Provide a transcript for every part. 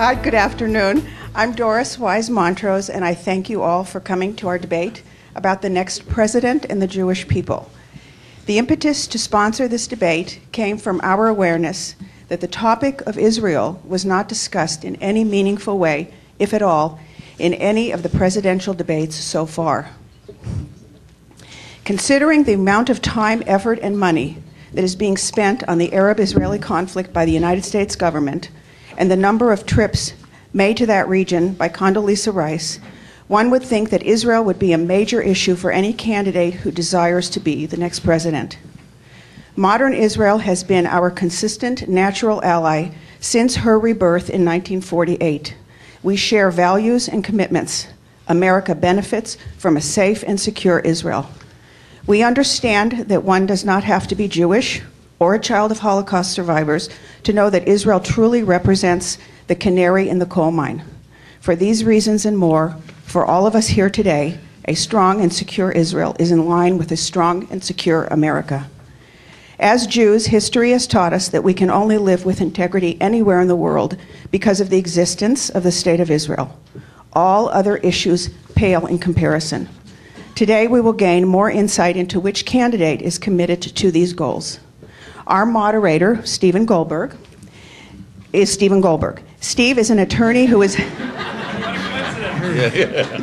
Good afternoon. I'm Doris Wise Montrose, and I thank you all for coming to our debate about the next president and the Jewish people. The impetus to sponsor this debate came from our awareness that the topic of Israel was not discussed in any meaningful way, if at all, in any of the presidential debates so far. Considering the amount of time, effort, and money that is being spent on the Arab-Israeli conflict by the United States government and the number of trips made to that region by Condoleezza Rice, one would think that Israel would be a major issue for any candidate who desires to be the next president. Modern Israel has been our consistent natural ally since her rebirth in 1948. We share values and commitments. America benefits from a safe and secure Israel. We understand that one does not have to be Jewish or a child of Holocaust survivors to know that Israel truly represents the canary in the coal mine. For these reasons and more, for all of us here today, a strong and secure Israel is in line with a strong and secure America. As Jews, history has taught us that we can only live with integrity anywhere in the world because of the existence of the State of Israel. All other issues pale in comparison. Today, we will gain more insight into which candidate is committed to these goals. Our moderator, Stephen Goldberg, is Stephen Goldberg. Steve is an attorney who is...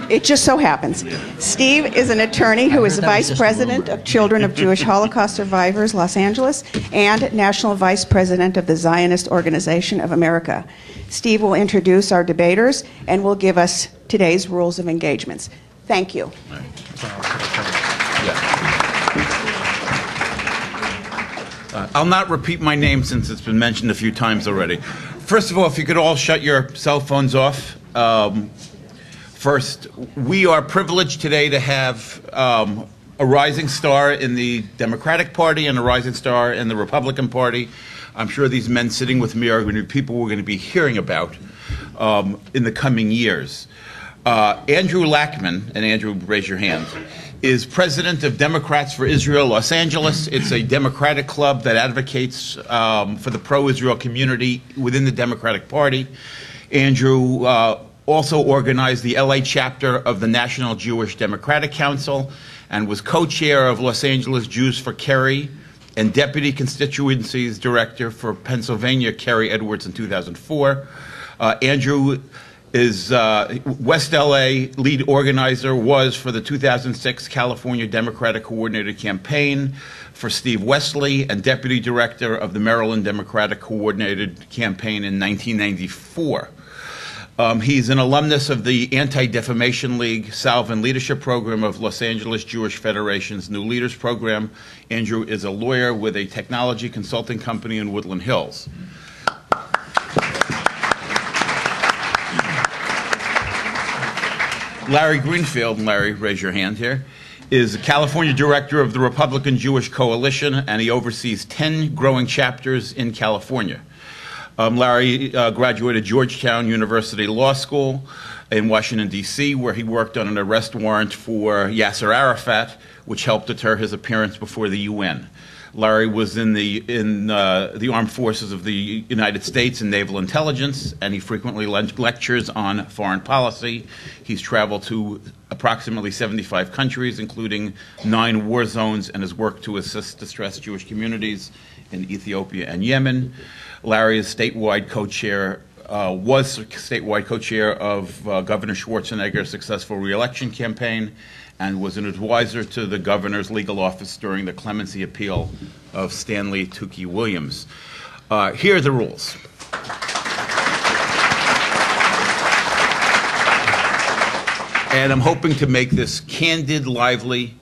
It just so happens. Steve is an attorney who is Vice President of Children of Jewish Holocaust Survivors, Los Angeles, and National Vice President of the Zionist Organization of America. Steve will introduce our debaters and will give us today's rules of engagements. Thank you. I'll not repeat my name since it's been mentioned a few times already. First of all, if you could all shut your cell phones off. First, we are privileged today to have a rising star in the Democratic Party and a rising star in the Republican Party. I'm sure these men sitting with me are going to be people we're going to be hearing about in the coming years. Andrew Lackman, and Andrew, raise your hand, is president of Democrats for Israel Los Angeles. It's a Democratic club that advocates for the pro-Israel community within the Democratic Party. Andrew also organized the LA chapter of the National Jewish Democratic Council and was co-chair of Los Angeles Jews for Kerry and deputy constituencies director for Pennsylvania Kerry Edwards in 2004. Andrew is West LA lead organizer, was for the 2006 California Democratic Coordinated Campaign for Steve Wesley, and deputy director of the Maryland Democratic Coordinated Campaign in 1994. He's an alumnus of the Anti-Defamation League Salve and Leadership Program of Los Angeles Jewish Federation's New Leaders Program. Andrew is a lawyer with a technology consulting company in Woodland Hills. Larry Greenfield, and Larry, raise your hand here, is the California director of the Republican Jewish Coalition, and he oversees 10 growing chapters in California. Larry graduated Georgetown University Law School in Washington, D.C., where he worked on an arrest warrant for Yasser Arafat, which helped deter his appearance before the UN. Larry was in the armed forces of the United States and naval intelligence, and he frequently lectures on foreign policy. He's traveled to approximately 75 countries, including 9 war zones, and has worked to assist distressed Jewish communities in Ethiopia and Yemen. Larry is statewide co-chair, was statewide co-chair of Governor Schwarzenegger's successful re-election campaign, and was an advisor to the governor's legal office during the clemency appeal of Stanley Tukey Williams. Here are the rules. And I'm hoping to make this candid, lively,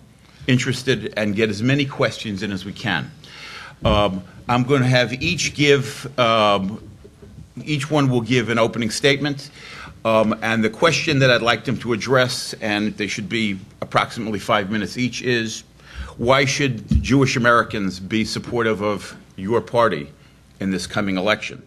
interested, and get as many questions in as we can. I'm going to have each one will give an opening statement. And the question that I'd like them to address, and they should be approximately 5 minutes each, is why should Jewish Americans be supportive of your party in this coming election?